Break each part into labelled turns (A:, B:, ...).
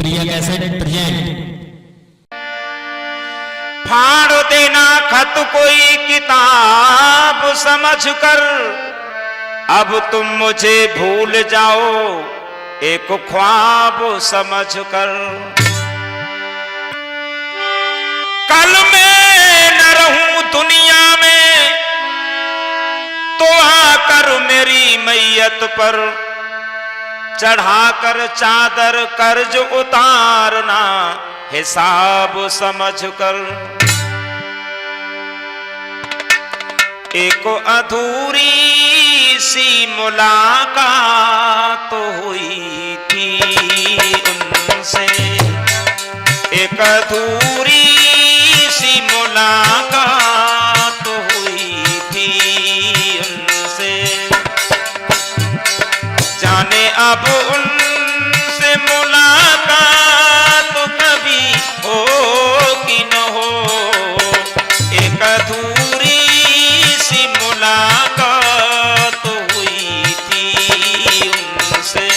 A: प्रिया cassette present.
B: फाड़ देना खत कोई किताब समझ कर, अब तुम मुझे भूल जाओ एक ख्वाब समझ कर। कल मैं न रहूं दुनिया में तो आकर मेरी मैयत पर चढ़ाकर चादर कर्ज उतारना हिसाब समझ कर। एक अधूरी सी मुलाकात हुई थी उनसे, एक अधूरी सी मुलाकात हुई थी उनसे। जाने अब उनसे मुलाकात कभी हो कि न हो, एक अधूरी सी मुलाकात हुई थी उनसे।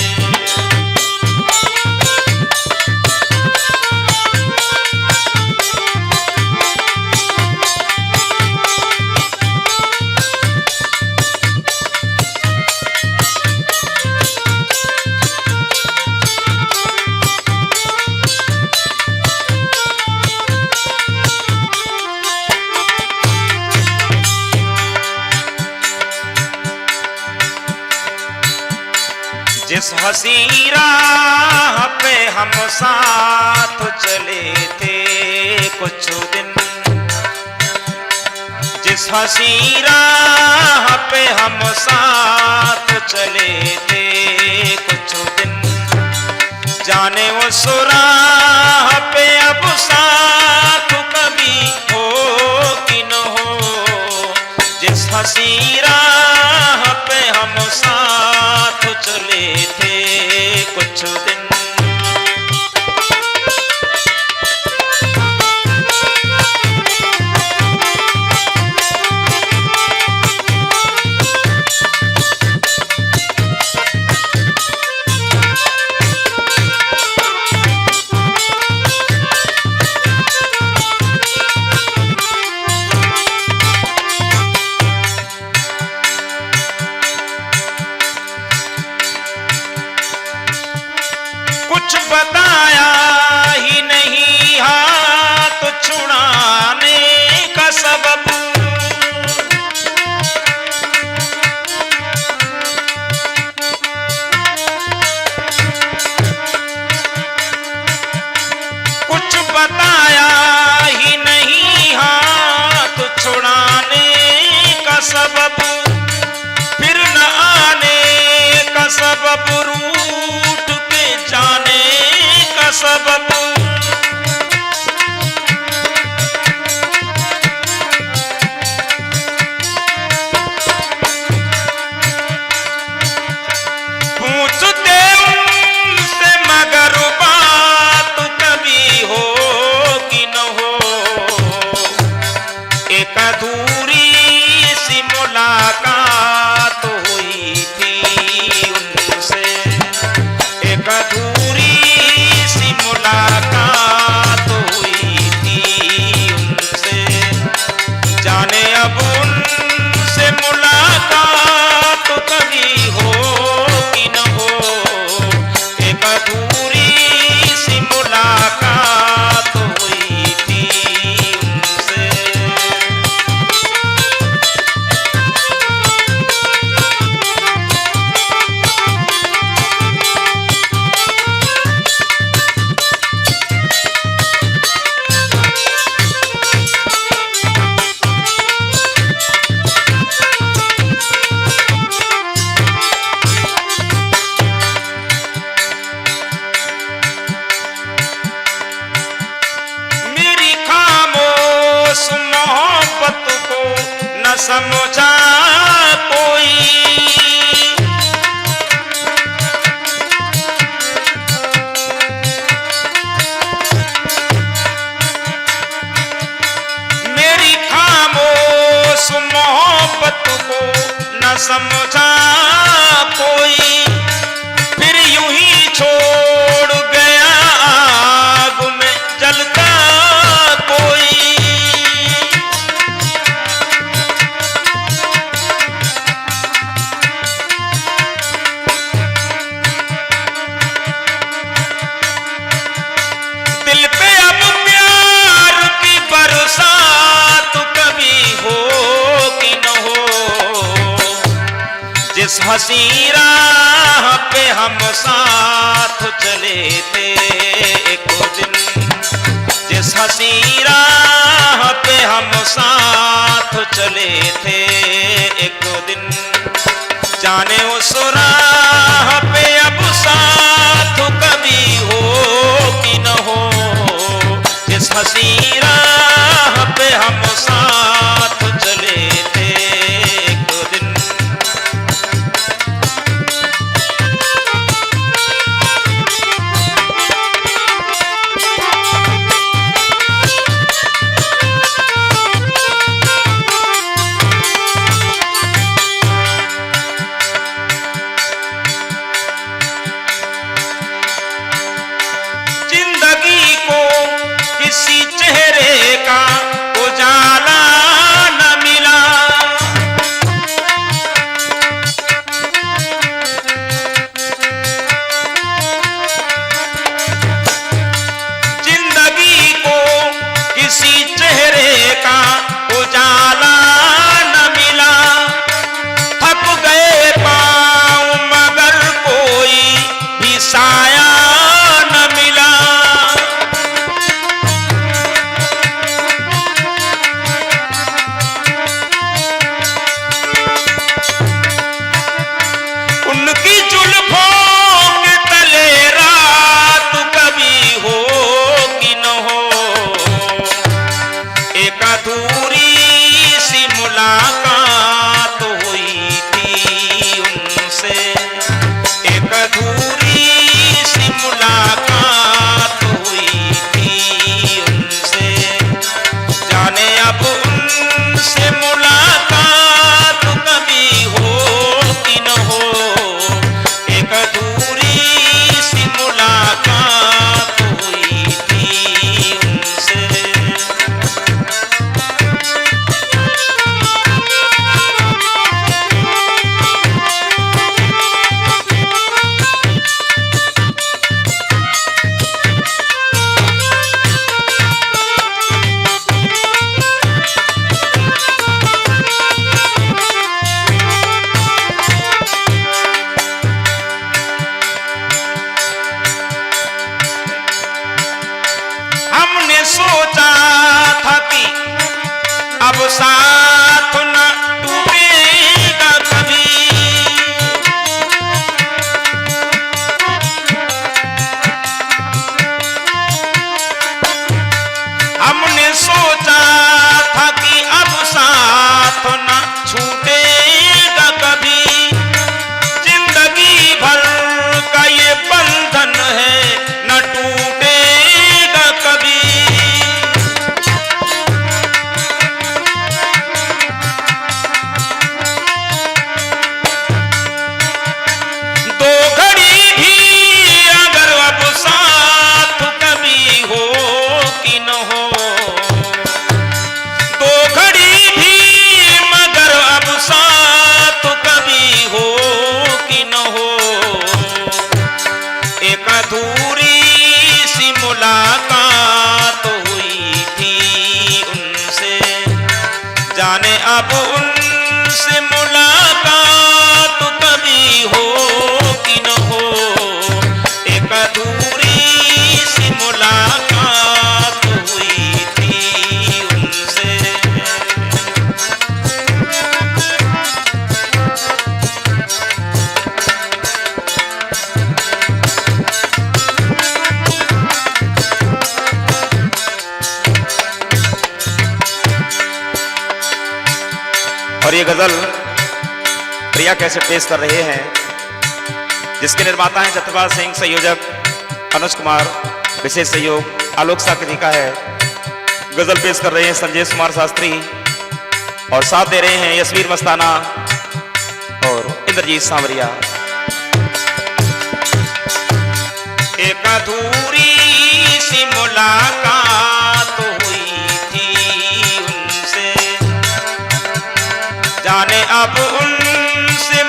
B: जिस हसी राह पे हम साथ चले थे कुछ दिन, जिस हसी राह पे हम साथ चले थे कुछ दिन, जाने उस राह पे अब साथ कभी हो कि न हो। जिस हसी राह पे हम साथ चले थे कुछ दिन, कुछ बताया ही नहीं हाथ छुड़ाने का सबब। कुछ बताया ही नहीं हाथ छुड़ाने का सबब, फिर न आने का सबब, रूठ के जाने का सबब। पूछते उनसे मगर बात कभी हो कि न हो, एक अधूरी सी मुलाकात हुई थी उनसे, एक अधूरी सी मुलाकात हुई थी उनसे। जाने अब उनसे मुलाकात कभी हो कि न हो, एक अधूरी सी मुलाकात हुई थी उनसे। मेरी खामोश मोहब्बत को न समझा कोई, मेरी खामोश मोहब्बत को न समझा कोई, फिर यूं ही छोड़ गया हसी राह पे हम साथ चले थे एक दिन, जिस हसी राह पे हम साथ चले थे एक दिन, जाने उस राह पे अब साथ कभी हो कि न हो। जिस हसी राह पे हम साथ चले थे एक दिन। किसी चेहरे का उजाला न मिला, जिंदगी को किसी चेहरे का उजाला न मिला। थक गए पाँव मगर कोई भी साया न मिला। मुलाकात हुई थी उनसे, एक अधूरी सी मुलाकात हुई थी उनसे, जाने अब उनसे मुलाकात कभी हो कि न हो। एक अधूरी सी मुलाकात हुई थी उनसे। सोचा था कि अब साथ न टूटेगा कभी, हमने सोचा था कि अब साथ न छूटेगा कभी। जिंदगी भर का ये बंधन है न टूटेगा कभी। अधूरी सी मुलाकात हुई थी उनसे, जाने अब उनसे मुलाकात कभी हो कि न हो। एक अधूरी सी मुलाकात हुई थी उनसे। और ये गजल प्रिया कैसे पेश कर रहे हैं, जिसके निर्माता हैं जतपाल सिंह, संयोजक अनुज कुमार, विशेष सहयोग आलोक साकरी का है। गजल पेश कर रहे हैं संजय कुमार शास्त्री और साथ दे रहे हैं यशवीर मस्ताना और इंद्रजीत सांवरिया। एक अधूरी सी मुलाकात हुई थी उनसे, जाने अब उनसे